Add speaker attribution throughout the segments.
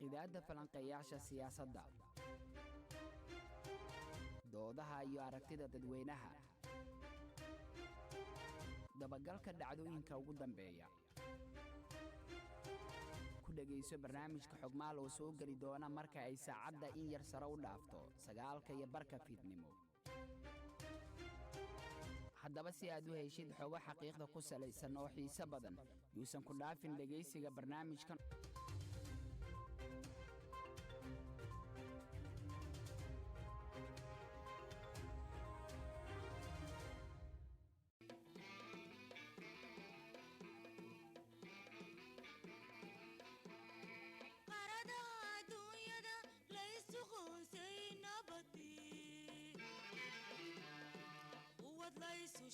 Speaker 1: faaqidaadda falanqeeyaasha siyaasadda, doodaha iyo aragtida dadweynaha, dabagalka dhacdooyinka ugu dambeeya. Ku dhegayso barnaamijka Xogmaal oo soo geli doona marka ay saacadda in yar sare u dhaafto 9:15 fiidnimo. haddaba si aad u heshid xogo xaqiiqda ku salaysan oo xiiso badan, yuusan ku dhaafin dhegaysiga barnaamijkan.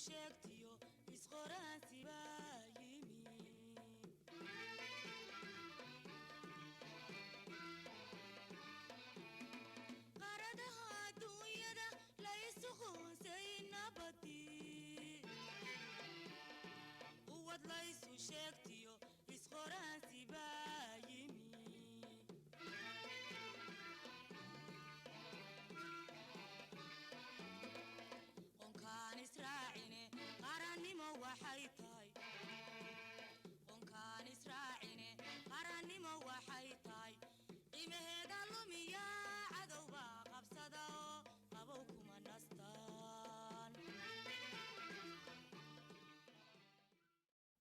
Speaker 2: sheegtiyo isqoraansi baa yimi qaradaha adduunyada la isu qoonsay nabadi quwad la isu sheegtiyo isqoraansi baa yimi israacine qarannimo waxay tahay qonkaan israacine qarannimo waxay tahay qiimaheeda lumiya cadowga qabsada oo qabow kuma nastaan.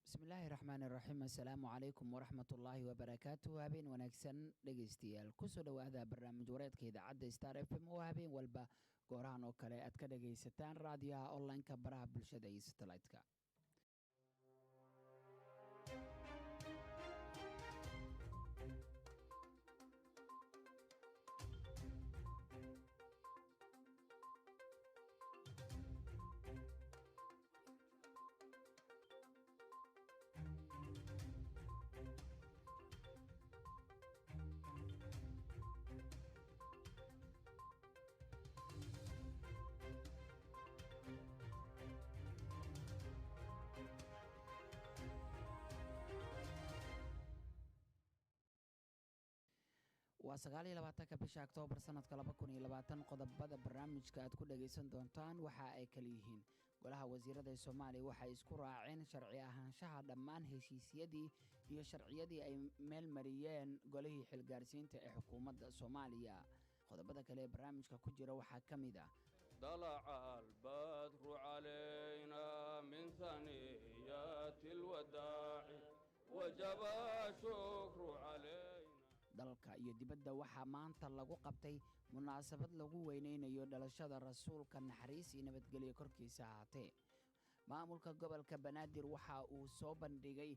Speaker 1: bismillaahi raxmaani raxiim. assalaamu calaykum waraxmatullaahi wabarakaatuh. habeen wanaagsan dhegaystayaal, kusoo dhowaada barnaamij wareedka idaacadda Star FM oo habeen walba goorahan oo kale aad ka dhagaysataan raadiyaha online-ka, baraha bulshada iyo satellite-ka. waa 29 bisha Oktoobar sanadka 2020. qodobada barnaamijka aad ku dhagaysan doontaan waxa ay kala yihiin: golaha wasiirada ee Soomaaliya waxay isku raaceen sharci ahaanshaha dhammaan heshiisyadii iyo sharciyadii ay meel mariyeen golihii xilgaarsiinta ee xukuumadda Soomaaliya. qodobada kale ee barnaamijka ku jira waxaa ka mid ah
Speaker 3: dalaca albadru calayna min saniyati alwadaaci wajaba shukru calayna.
Speaker 1: dalka iyo dibadda waxaa maanta lagu qabtay munaasabad lagu weyneynayo dhalashada rasuulka, naxariis iyo nabadgelyo korkiisa ahaatee. maamulka gobolka Banaadir waxa uu soo bandhigay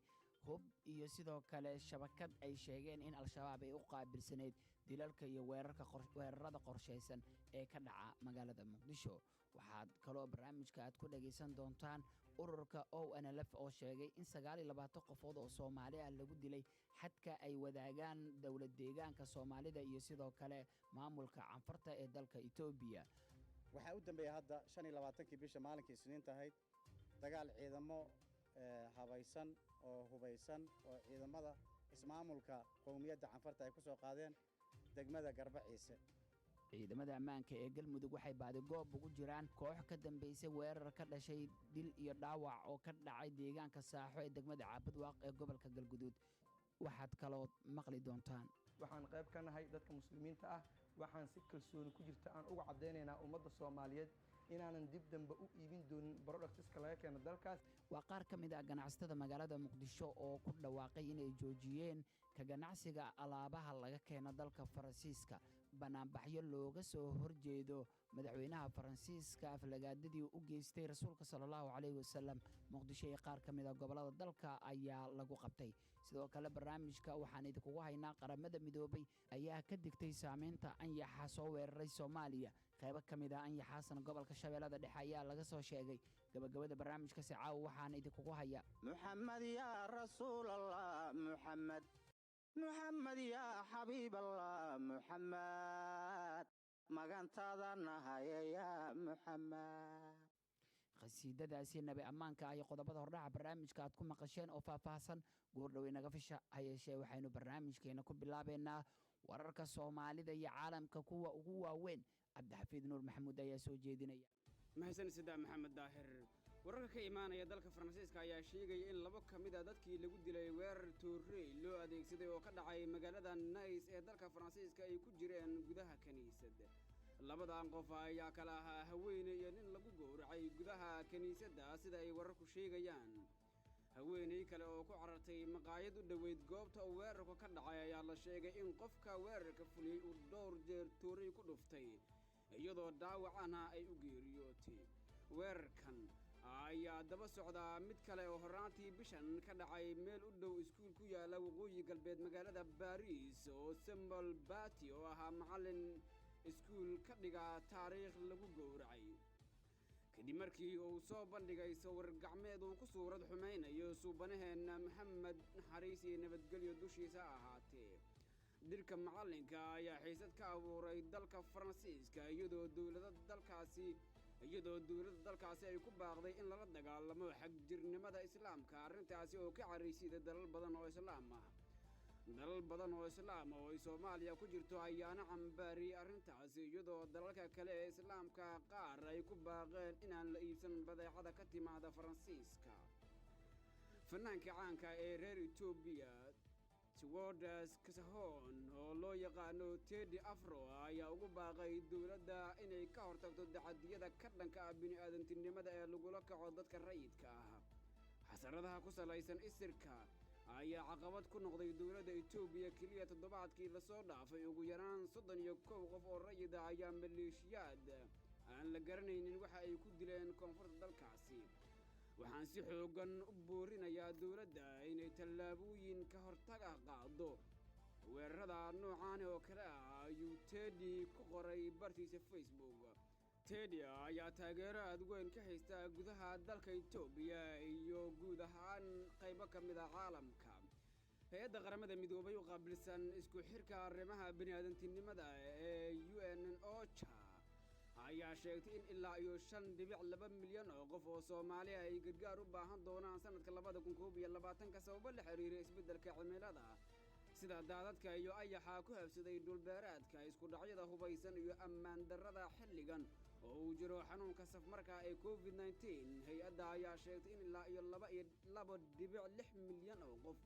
Speaker 1: hub iyo sidoo kale shabakad ay sheegeen in al-shabaab ay u qaabilsaneyd dilalka iyo weerarada qorshaysan ee ka dhaca magaalada Muqdisho. waxaad kaloo barnaamijka aad ku dhagaysan doontaan ururka ONLF oo sheegay in 29 qofood oo Soomaali ah lagu dilay xadka ay wadaagaan dowlad deegaanka Soomaalida iyo sidoo kale maamulka Canfarta ee dalka Itoobiya.
Speaker 4: waxaa u dambeeyay hadda 25 bisha maalinkii Isniinta ahayd dagaal ciidamo habaysan oo hubaysan oo ciidamada ismaamulka qowmiyadda Canfarta ay ku soo qaadeen degmada Garbaciise.
Speaker 1: ciidamada ammaanka ee Galmudug waxay baadigoob ugu jiraan koox ka dambeysay weerar ka dhashay dil iyo dhaawac oo ka dhacay deegaanka Saaxo ee degmada Caabudwaaq ee gobolka Galguduud. waxaad kaloo maqli doontaan
Speaker 5: waxaan qayb ka nahay dadka muslimiinta ah, waxaan si kalsooni ku jirta aan uga cadeynaynaa ummadda Soomaaliyeed inaanan dib dambe u iibin doonin productska laga keeno dalkaas.
Speaker 1: waa qaar ka mid ah ganacsatada magaalada Muqdisho oo ku dhawaaqay inay joojiyeen ka ganacsiga alaabaha laga keeno dalka Faransiiska. banaanbaxyo looga soo horjeedo madaxweynaha Faransiiska aflagaadadii u geystay rasuulka sallallahu alayhi wasallam Muqdisho ee qaar ka mid ah gobolada dalka ayaa lagu qabtay. sidoo kale barnaamijka waxaan idinku haynaa qaramada midoobay ayaa ka digtay saameynta anyaxa soo weeraray Soomaaliya. qaybo ka mid ah anyaxaasna gobolka Shabeellada Dhexe ayaa laga soo sheegay. gabagabada barnaamijka si caawa waxaan idinku hayaa
Speaker 6: محمد يا رسول الله محمد محمد يا حبيب الله محمد مغانتادنا هيا يا محمد.
Speaker 1: qasiidadaasi nabi ammaanka ah iyo qodobada hordhaca barnaamijka aad ku maqasheen oo faahfaahsan goordhow inaga fisha ha yeeshee waxaynu barnaamijkeena ku bilaabeynaa wararka soomaalida iyo caalamka kuwa ugu waaweyn cabdixafiid nuur maxamuud ayaa soo jeedinaya.
Speaker 7: mahadsan sida maxamed daahir. wararka ka imaanaya dalka faransiiska ayaa sheegaya in labo ka mid a dadkii lagu dilay weerar toorey loo adeegsaday oo ka dhacay magaalada Nice ee dalka faransiiska ay ku jireen gudaha kaniisad. labadan qof ayaa kala ahaa haweeney iyo nin lagu gowracay gudaha kaniisadda sida ay wararku sheegayaan. haweeney kale oo ku carartay maqaayad u dhoweyd goobta uu weerarku ka dhacay ayaa la sheegay in qofka weerarka fuliyey uu dhowr jeer toorey ku dhuftay iyadoo dhaawacana ay u geeriyootay. weerarkan ayaa daba socdaa mid kale oo horraantii bishan ka dhacay meel u dhow iskuul ku yaala waqooyi galbeed magaalada Paris oo Samuel Paty oo ahaa macallin iskuul ka dhiga taariikh lagu gowracay kadib markii uu soo bandhigay sawir gacmeed uu ku suurad xumaynayo suubanaheena Maxamed naxariis iyo nabadgelyo dushiisa ahaatee. dilka macallinka ayaa xiisad ka abuuray dalka Faransiiska iyadoo dowladda dalkaasi ay ku baaqday in lala dagaalamo xagjirnimada islaamka arrintaasi oo ka caraysiday dalal badan oo islaam ah oo ay Soomaaliya ku jirto ayaana cambaariyay arrintaasi iyadoo dalalka kale ee islaamka qaar ay ku baaqeen inaan la iibsan badeecada ka timaada Faransiiska. fanaanka caanka ee reer Itoobiya Tewodros Kasahon oo loo yaqaano Teddy Afro ayaa ugu baaqay dowladda inay ka hortagto dacadiyada ka dhanka ah bini'aadantinimada ee lagula kaco dadka rayidka ah. xasaradaha ku salaysan isirka ayaa caqabad ku noqday dowladda Itoobiya kaliya toddobaadkii la soo dhaafay ugu yaraan 31 qof oo rayid ah ayaa maleeshiyaad aan la garanaynin waxa ay ku dileen koonfurta dalkaasi. waxaan si xoogan u boorinayaa dowladda inay tallaabooyin ka hortag ah qaado weerarada noocan oo kale ah ayuu Teddy ku qoray bartiisa Facebook. Teddy ayaa taageero aad weyn ka haysta gudaha dalka Itoobiya iyo guud ahaan qaybo ka mid ah caalamka. hay-adda qaramada midoobay u qaabilsan isku xirka arrimaha bini'aadantinimada ee UNOCHA ayaa sheegtay in ilaa iyo 5.2 milyan oo qof oo Soomaali ay gargaar u baahan doonaan sanadka 2021 sababo la xiriira isbeddelka cimilada sida daadadka iyo ayaxa ku habsaday dhulbeeraadka isku dhacyada hubaysan iyo ammaan darrada xilligan oo uu jiro xanuunka safmarka ee COVID-19. hay-adda ayaa sheegtay in ilaa iyo 2.6 milyan oo qof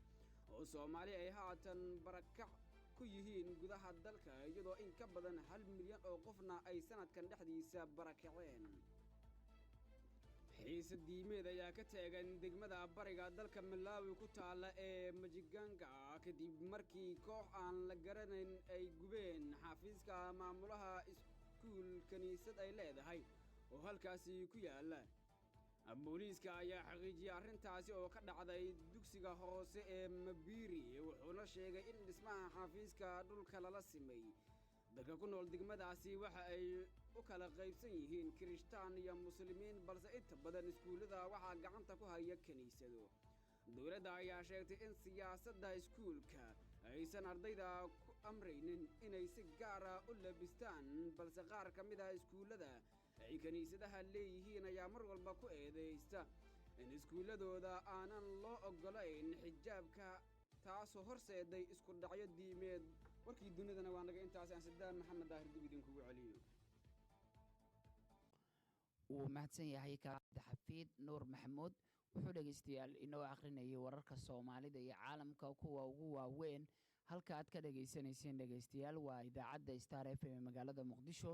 Speaker 7: oo Soomaali ay haatan barakac ku yihiin gudaha dalka iyadoo in ka badan 1 milyan oo qofna ay sanadkan dhexdiisa barakaceen. xiisad diimeed ayaa ka taagan degmada bariga dalka Malawi ku taala ee Majiganga kadib markii koox aan la garanayn ay gubeen xafiiska maamulaha iskuul kaniisad ay leedahay oo halkaasi ku yaala. booliiska ayaa xaqiijiyay arrintaasi oo ka dhacday dugsiga hoose ee Mabiri wuxuuna sheegay in dhismaha xafiiska dhulka lala simay. dadka ku nool degmadaasi waxa ay u kala qaybsan yihiin Kirishtaan iyo Muslimiin balse inta badan iskuulada waxaa gacanta ku haya kaniisado. dowladda ayaa sheegtay in siyaasadda iskuulka aysan ardayda ku amraynin inay si gaar ah u labistaan balse qaar ka mid ah iskuulada ay kaniisadaha leeyihiin ayaa mar walba ku eedeysta in iskuuladooda aanan loo ogolayn xijaabka taasoo horseeday isku dhacyo diimeed. warkii dunidana waa naga intaas aan Sadaan Maxamed Daahir dib idinkugu celiyo.
Speaker 1: wuu mahadsan yahay cabdixafiid nuur maxamuud wuxuu dhegaystayaal inoo akhrinayay wararka Soomaalida iyo caalamka kuwa ugu waaweyn halka aad ka dhagaysanayseen dhegaystayaal waa idaacadda Star FM magaalada Muqdisho.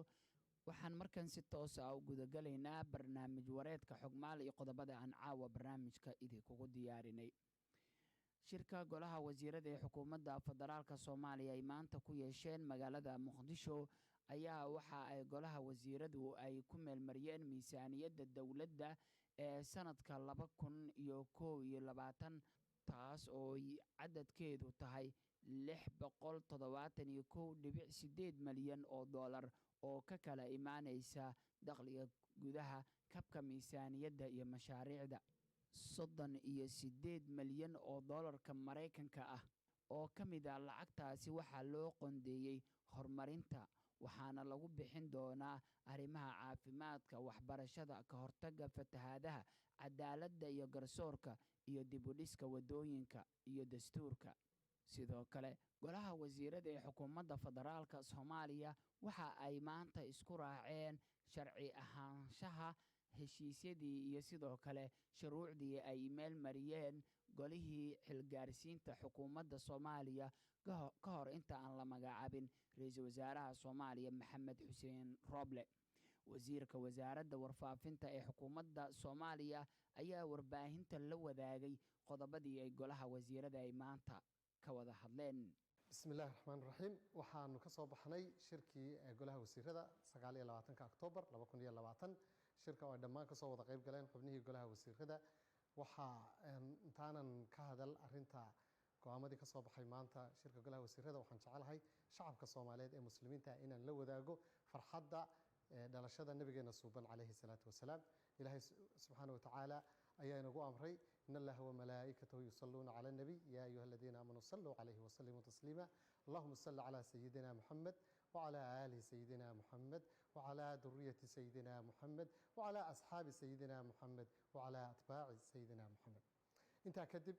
Speaker 1: waxaan markan si toos ah u gudagalaynaa barnaamij wareedka xogmaal iyo qodobada aan caawa barnaamijka idinkugu diyaarinay. shirka golaha wasiirada ee xukuumadda federaalka Soomaaliya ay maanta ku yeesheen magaalada Muqdisho ayaa waxa ay golaha wasiiradu ay ku meelmariyeen miisaaniyadda dowladda ee sanadka 2021 taas oo cadadkeedu tahay 671.8 milyan oo dollar oo ka kala imaanaysa dakhliga gudaha kabka miisaaniyadda iyo mashaariicda 38 milyan oo dollarka Mareykanka ah oo ka mid ah lacagtaasi waxaa loo qoondeeyey horumarinta waxaana lagu bixin doonaa arrimaha caafimaadka, waxbarashada, ka hortagga fatahaadaha, cadaaladda iyo garsoorka, iyo dib u dhiska waddooyinka iyo dastuurka. sidoo kale golaha wasiirada ee xukuumadda federaalka Soomaaliya waxa ay maanta isku raaceen sharci ahaanshaha heshiisyadii iyo sidoo kale shuruucdii ay meel mariyeen golihii xilgaarsiinta xukuumadda Soomaaliya ka hor inta aan la magacaabin ra'iisul wasaaraha Soomaaliya Maxamed Xuseen Roble. wasiirka wasaaradda warfaafinta ee xukuumadda Soomaaliya ayaa warbaahinta la wadaagay qodobadii ay golaha wasiirada ay maanta ka wada hadleen.
Speaker 8: بسم الله الرحمن الرحيم waxaanu ka soo baxnay shirkii golaha wasiirada 29 Oktoobar 2020 shirka oo dhammaan ka soo wada qayb galeen xubnihii golaha wasiirada waxa intaanan ka hadal arinta go'aamadii ka soo baxay maanta shirka golaha wasiirada waxaan jecelahay shacabka Soomaaliyeed ee muslimiinta inaan la wadaago farxadda dhalashada nabigeena suuban calayhi salaatu wasalaam. ilaahay subxaanahu wa ta'ala ayaa inagu amray إن الله وملائكته يصلون على النبي يا أيها الذين آمنوا صلوا عليه وسلموا تسليما اللهم صل على سيدنا محمد وعلى آل سيدنا محمد وعلى ذرية سيدنا محمد وعلى أصحاب سيدنا محمد وعلى أتباع سيدنا محمد. أنت كذب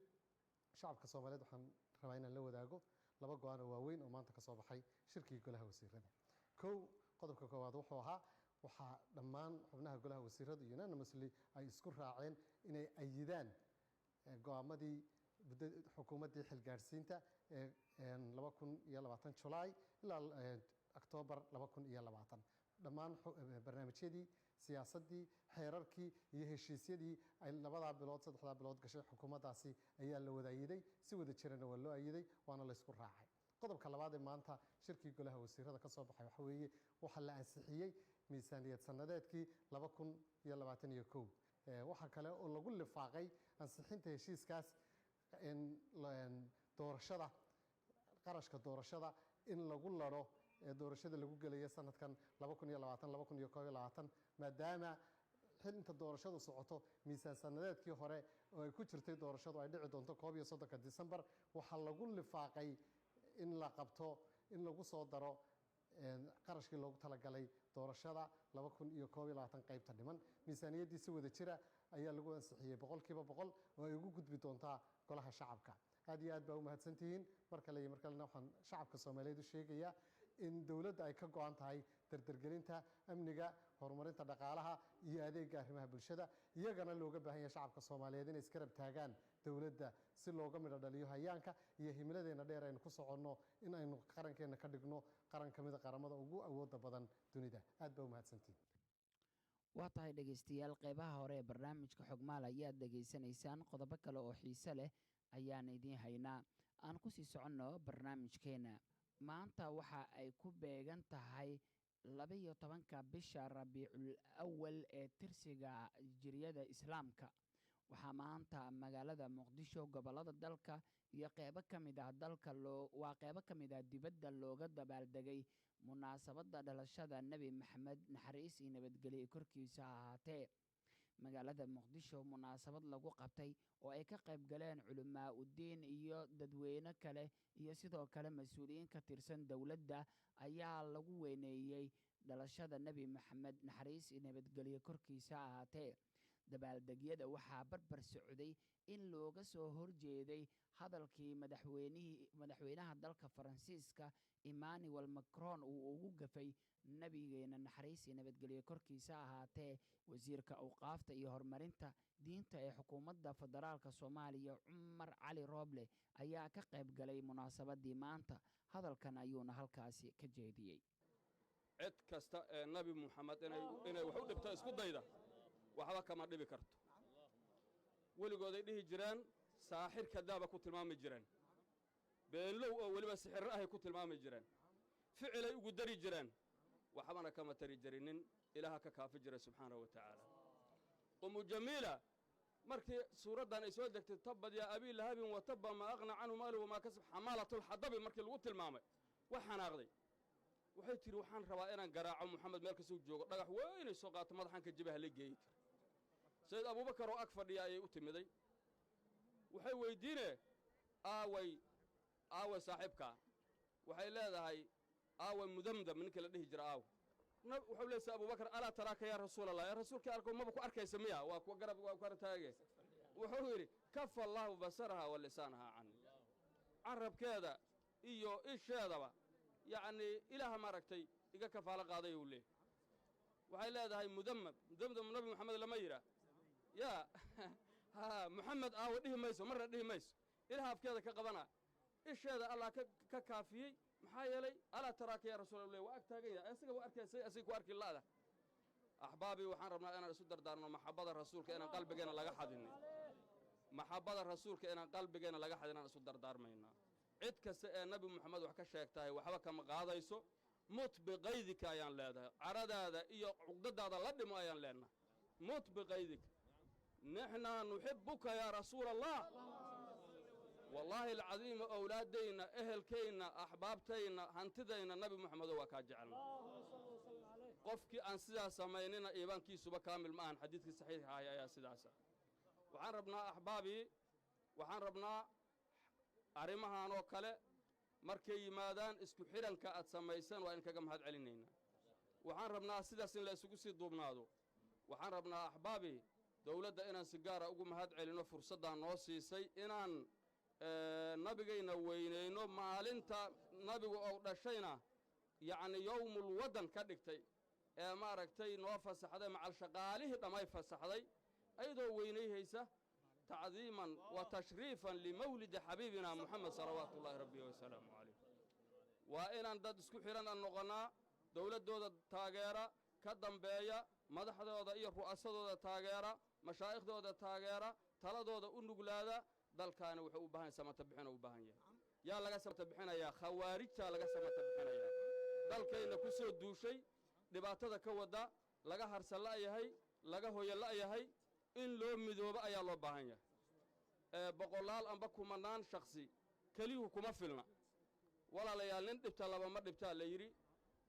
Speaker 8: شعبك الصومالي وحن رمينا لو ذاقو لما قوانا واوين وما أنت كصوبحي شركي كلها وسيرنا كو قدرك كواضوحها وحا دمان حبناها كلها وسيرنا ينانا مسلي أي سكر راعين إن أيدان go'aamadii xukuumaddii xilgaarsiinta 2020 July ilaa October 2020 dhammaan barnaamijyadii siyaasaddii xeerarkii iyo heshiisyadii ay labada bilood saddexda bilood gashay xukuumaddaasi ayaa la wadaayiday si wada jirana waa loo ayiday waana la isku raacay. qodobka labaad ee maanta shirkii golaha wasiirada ka soo baxay waxa weeye waxa la ansixiyay miisaaniyad sanadeedkii 2021 waxa kale oo lagu lifaaqay ansixinta heshiiskaas doorashada qarashka doorashada in lagu laro doorashada lagu gelayo sanadkan 2020 maadaama inta doorashadu socoto miisaan sanadeedkii hore oo ay ku jirtay doorashadu ay dhici doonto 31 December waxa lagu lifaaqay in la qabto in lagu soo daro qarashkii loogu talagalay doorashada 2021 qaybta dhiman miisaaniyadii si wada jira ayaa lagu ansixiyay 100% oo ay ugu gudbi doontaa golaha shacabka. aad iyo aad baa u mahadsantihiin markale waxaan shacabka Soomaaliyeed u sheegayaa in dawladda ay ka go'an tahay dardargelinta amniga horumarinta dhaqaalaha iyo adeegga arrimaha bulshada iyagana looga baahan yahay shacabka Soomaaliyeed inay iska rab taagaan dawladda si looga midho dhaliyo hayaanka iyo himiladeena dheer aynu ku soconno in aynu qarankeena ka dhigno qaran kamid ah qaramada ugu awoodda badan dunida. aad baa u mahadsantihiin.
Speaker 1: waa tahay dhegaystayaal qaybaha hore ee barnaamijka xogmaal ayaad dhegaysanaysaan qodobo kale oo xiise leh ayaan idiin haynaa. aan ku sii soconno barnaamijkeena maanta waxa ay ku beegan tahay 12 bisha Rabiicul Awwal ee tirsiga jiriyada Islaamka. waxaa maanta magaalada Muqdisho gobolada dalka iyo qaybo kamid ah dalka dibadda looga dabaaldegay munaasabadda dhalashada Nabi Maxamed naxariis iyo nabadgelyo korkiisa ahaatee. magaalada Muqdisho munaasabad lagu qabtay oo ay ka qayb galeen culamaa u diin iyo dadweyne kale iyo sidoo kale mas'uuliyiin ka tirsan dawladda ayaa lagu weyneeyay dhalashada Nabi Maxamed naxariis iyo nabadgelyo korkiisa ahaatee. dabaaldegyada waxaa barbar socday in looga soo horjeeday hadalkii madaxweynaha dalka Faransiiska Emmanuel Macron uu ugu gafay nabigeena naxariis iyo nabadgelyo korkiisa ahaatee. wasiirka awqaafta iyo horumarinta diinta ee xukuumadda federaalka Soomaaliya Cumar Cali Roble ayaa ka qayb galay munaasabadii maanta hadalkan ayuuna halkaasi ka jeediyey.
Speaker 3: cid kasta ee nabi Muhammad inay wax u dhibto isku dayda waxba kama dhibi karto. weligooday dhihi jireen saaxir kadaaba ku tilmaami jireen beenlow oo waliba sixir ah ay ku tilmaami jireen ficilay ugu dari jireen waxbana kama tari jirinin ilaaha ka kaafi jiray subxaanahu wa ta'ala. Jamiila markii suuradan ay soo degtay tabad ya abi lahabin wa tabba ma aqna anhu maaluhu ma kasab xamaalatul hadabi markii lagu tilmaamay waxaan aqday waxay tiri waxaan rabaa inaan garaaco Muhammad meel ka soo joogo dhagax weyn ay soo qaato madaxan ka jibaha la geeyay. Sayyid Abu Bakar oo ag fadhiya ayay u timiday waxay weydiinay aaway saaxiibka waxay leedahay aawa mudamdam ninka la dhihi jira aaw wuxuu leeyahay abubakar alaa taraaka yaa rasuulallah yaa rasuulka arko maba ku arkaysa miya waa ku garab waa ku artaage wuxuu yidhi kafa allahu basaraha wa lisaanaha can carabkeeda iyo isheedaba yacni ilaaha maaragtay iga kafaalo qaaday uu leeyahay waxay leedahay mudamdam nabi maxamed lama yidhaa yaa ha maxamed aawa dhihi mayso marna dhihi mayso ilaha afkeeda ka qabana isheeda allah ka kaafiyey maxaa yeelay alaa taraaka yaa rasuulallah waa ag taagan yahay asiga waa arkaysay asiga ku arki laada axbaabii waxaan rabnaa inaan isu dardaarno maxabada rasuulka inaan qalbigeena laga xadinin maxabada rasuulka inaan qalbigeena laga xadin aan isu dardaarmaynaa cid kasta ee nabi maxamed wax ka sheegtahay waxba kama qaadayso mut biqaydika ayaan leedahay caradaada iyo cuqdadaada la dhimo ayaan leenahay mut biqaydika nixnaa nuxibuka yaa rasuula allah wallaahi alcadiima owlaadayna ehelkayna axbaabtayna hantidayna nabi maxamedo waa kaa jecelna qofkii aan sidaas samaynina iibaankiisuba kaamil ma ahan xadiidkii saxiixa ahi ayaa sidaasa waxaan rabnaa axbaabii waxaan rabnaa arrimahan oo kale markay yimaadaan isku xidhanka aad samaysan waa in kaga mahad celinaynaa waxaan rabnaa sidaas in la isugu sii duubnaado waxaan rabnaa axbaabii dawladda inaan si gaara ugu mahad celino fursaddaa noo siisay inaan nabigayna weynayno maalinta nabigu ou dhashayna yacni yowmul waddan ka dhigtay ee maaragtay noo fasaxday macal shaqaalihii dhammay fasaxday ayadoo weynayhaysa tacdiiman wa tashriifan limawlidi xabiibina moxamed salawaatu ullaahi rabbi wasalaamu calayh waa inaan dad isku xidhan aan noqonnaa dawladdooda taageera ka dambeeya madaxdooda iyo ru'asadooda taageera mashaa'ikhdooda taageera taladooda u nuglaada dalkaani wuxuu u baahan samata bixin u baahan yahay yaa laga samata bixinayaa khawaarijtaa laga samata bixinayaa dalkayna ku soo duushay dhibaatada ka wadda laga harsan la'yahay laga hoyo la'yahay in loo midoobo ayaa loo baahan yahay boqolaal amba kumanaan shakhsi keliyuhu kuma filna walaalayaal nin dhibta laba ma dhibtaa la yidhi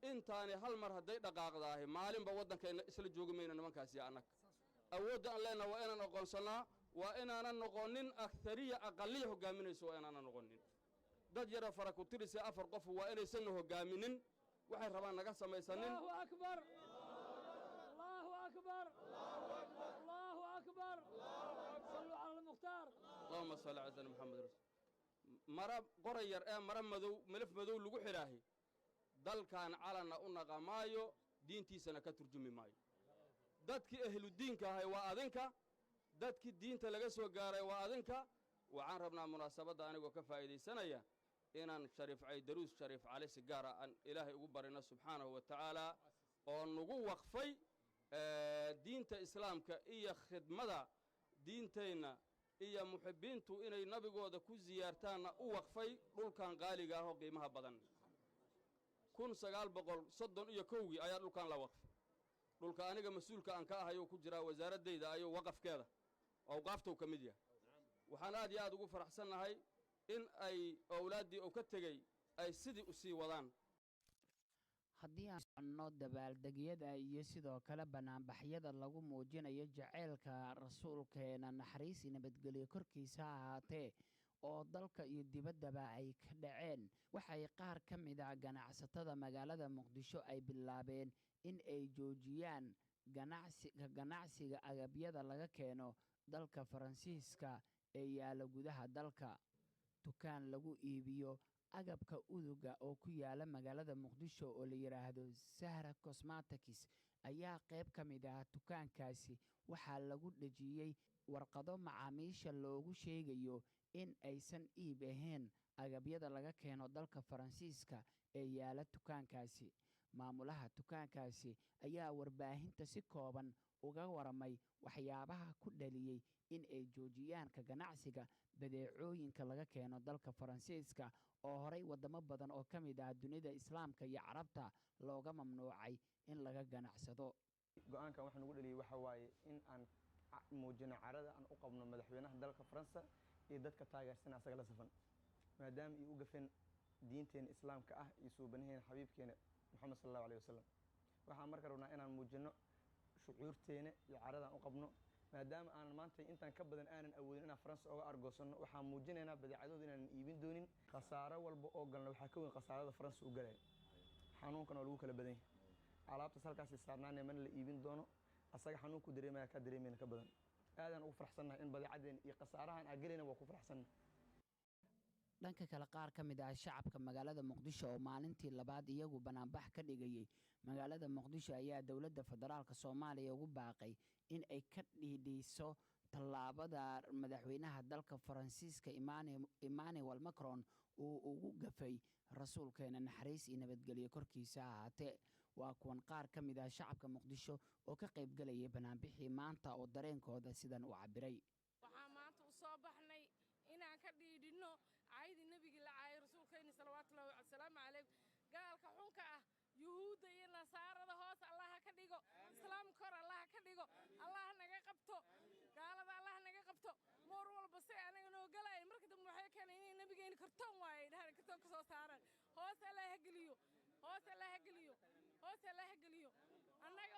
Speaker 3: intaani hal mar hadday dhaqaaqdaahi maalinba waddankayna isla joogi mayna nimankaasi annaga awoodda aan leenaha waa inaan aqoonsannaa waa inaanan noqonin akariya aqaliya hoggaaminayso waa inaanan noqonin dad yara fara ku tirisee afar qof waa inaysanna hoggaaminin waxay rabaan naga samaysanin
Speaker 9: الله أكبر الله أكبر الله أكبر صلوا على المختار
Speaker 3: allahuma salli calaa sayyidina maxamed mara qoray yar ee mara madow milaf madow lagu xidhaahi dalkan calanna u naqa maayo diintiisana ka turjumi maayo dadkii ahludiinka ahay waa adinka dadkii diinta laga soo gaaray waa adinka waxaan rabnaa munaasabadda anigoo ka faa'iidaysanaya inaan shariif caydaruus shariif cali si gaara aan ilaahay ugu barino subxaanahu wa tacaala oo nagu waqfay diinta islaamka iyo khidmada diintayna iyo muxibbiintu inay nabigooda ku siyaartaanna u waqfay dhulkan qaaliga ah oo qiimaha badan 1931 ayaa dhulkan la waqfay dhulka aniga mas-uulka aan ka ahayuu ku jiraa wasaaraddayda ayuu waqafkeeda awqaaftou ka mid yahay waxaan aad iyo aad ugu faraxsannahay in ay owlaaddii uu ka tegey ay sidii u sii wadaan
Speaker 1: haddii aan soconno dabaaldegyada iyo sidoo kale bannaanbaxyada lagu muujinayo jaceylka rasuulkeena naxariis iyo nabadgelyo korkiisa ha ahaatee oo dalka iyo dibaddaba ay ka dhaceen waxay qaar ka mid ah ganacsatada magaalada muqdisho ay bilaabeen in ay joojiyaan ganacsiga agabyada laga keeno dalka faransiiska ee yaala gudaha dalka dukaan lagu iibiyo agabka uduga oo ku yaala magaalada muqdisho oo la yidhaahdo sahra cosmatics ayaa qayb ka mid ah dukaankaasi waxaa lagu dhejiyey warqado macaamiisha loogu sheegayo in aysan iib ahayn agabyada laga keeno dalka faransiiska ee yaala dukaankaasi maamulaha dukaankaasi ayaa warbaahinta si kooban uga waramay waxyaabaha ku dhaliyey in ay joojiyaan ka ganacsiga badeecooyinka laga keeno dalka faransiiska oo horay waddamo badan oo ka mid ah dunida islaamka iyo carabta looga mamnuucay in laga ganacsado
Speaker 5: go-aankan waxa nagu dhaliyey waxa waaye in aan muujino carada aan u qabno madaxweynaha dalka faransa iyo dadka taageersan asaga la safan maadaama ay u gafeen diinteena islaamka ah iyo suubanaheena xabiibkeena moxamed sal allahu alayh wasalam waxaan marka rabnaa inaan muujino shucuurteena iyo caradaan u qabno maadaama aanan maanta intaan ka badan aanan awoodin inaan faransa oga argoosanno waxaan muujinaynaa badeecadooda inaanan iibin doonin khasaaro walba oo galna waxaa ka weyn khasaarada faransa u galaya xanuunkan oo lagu kala badan yahay alaabtaas halkaasi saarnaanee mana la iibin doono asaga xanuunku dareemaya ka dareemayna ka badan aadaan ugu faraxsannahay in badeecadeen iyo khasaarahan aan gelayna waa ku faraxsannahay
Speaker 1: dhanka kale qaar ka mid ah shacabka magaalada muqdisho oo maalintii labaad iyagu banaanbax ka dhigayey magaalada muqdisho ayaa dowladda federaalka soomaaliya ugu baaqay in ay ka dhiidhiiso tallaabada madaxweynaha dalka faransiiska emmanuel macron uu ugu gafay rasuulkeena naxariis iyo nabadgelyo korkiisa ahaatee waa kuwan qaar ka mid ah shacabka muqdisho oo ka qayb galayay banaanbixii maanta oo dareenkooda sidan u cabiray
Speaker 10: waxaan maanta u soo baxnay inaan ka dhiidhinno caydii nebigii la caayay rasuulkeenni salawaatullahi wasalaamu calayh gaalka xunka ah yuhuudda iyo nasaarada hoos allaha ka dhigo islaamka kor allaha ka dhigo allah naga qabto gaalada allah naga qabto moor walba say anaga noo galaayeen marka dambe waxay keenay inay nebigeenni kartoon waayey dhahan kartoon ka soo saaraan hoos allaha geliyo hoos allaha geliyo hoos allaha geliyo annaga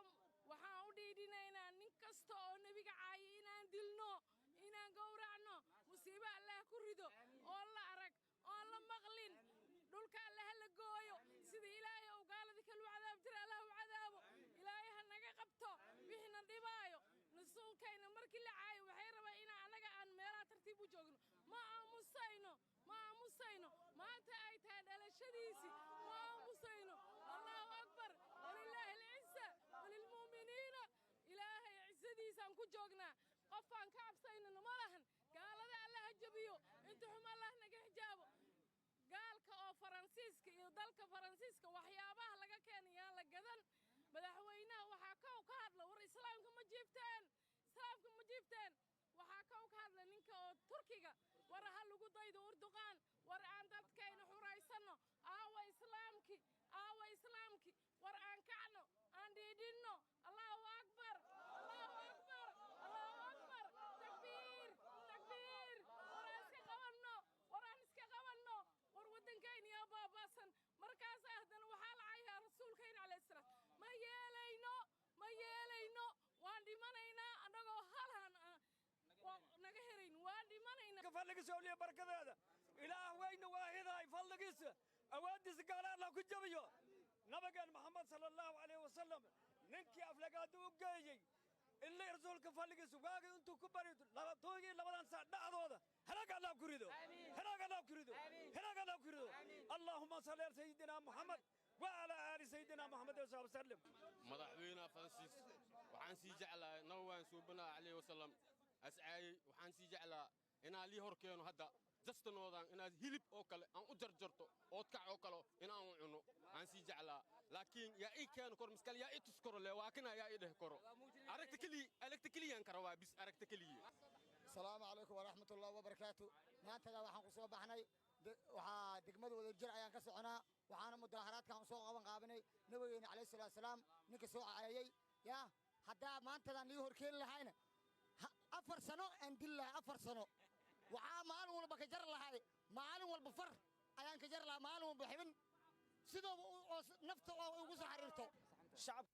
Speaker 10: waxaan u dhiidhinaynaa nin kasta oo nebiga caayay inaan dilno inaan gowracno musiibo allah ku rido oo la arag oo la maqlin dhulka allah la gooyo sida ilaahay uu gaaladii kalu cadaab jira allah u cadaabo ilaahay ha naga qabto wixina dhibaayo rasuulkayna markii la caayo waxay rabaa inaan annaga aan meelaha tartiib u joogno ma aamusayno maanta ay tahay dhalashadiisii ma aamusayno allahu akbar walilaahi alcisa walilmu'miniina ilaahay cisadiisaan ku joognaa qofaan ka cabsaynana ma lahan gaalada allaha jabiyo inta xum allah naga xijaabo gaalka oo faransiiska iyo dalka faransiiska waxyaabaha laga keenay yaan la gadan madaxweynaha waxaa kow ka hadla war islaamka ma jiibteen waxaa kow ka hadla ninka oo turkiga war ha lagu daydo urduqaan war aan dadkayna xuraysanno aawa islaamki war aan kacno aan dhiidhinno allahu akbar takbiir war aan iska qabanno war waddankayna yaa baabaasan markaasa haddana waxaa la cayahaa rasuulkayna calayhi salaam ma yeelayno waan dhimanaynaa annagoo halhan naga herayn waan dhimanaynaa
Speaker 11: fadligiisa awliya barakadeeda ilaah weyna waahidahay fadligiisa awaadiisa gaala allah ku jabiyo nabigeen maxamed sala allahu calayhi wasalam ninkii aflagaada u geeyey ilay rasuulka fadligiisa waagii intuu ku bari toogii labadan saa dhacdooda halaag allah ku rido allahuma salli ala sayidina muxamed وعلى آل سيدنا محمد صلى الله عليه وسلم
Speaker 12: مدحوينا فرانسيس وحان سي جعلا نوان سوبنا عليه وسلم أسعي وحان سي جعلا إنا لي هوركينو هدا جست نودان إنا هيلب أوكال أن أجرجرتو أوتكع أوكالو إنا أنعنو أن سي جعلا لكن يا إي كان كور مسكال يا إي تسكرو لي واكنا يا إي ده كورو أركتكلي ينكروا بس أركتكلي
Speaker 13: السلام عليكم ورحمة الله وبركاته maanta waxaan ku soo baxnay waxa degmada wada jir ayaan ka soconaa waxaana mudaharaadkan soo qabanay nabigeena calayhi salaatu wasalaam ninka soo caayay ya hadaa maantadan lii horkeen lahayna 4 sano aan dillahay 4 sano waxa maalin walba ka jar lahay maalin walba far ayaan ka jar lahaa maalin walba xibin sidoo nafta oo ugu soo xariirto shacab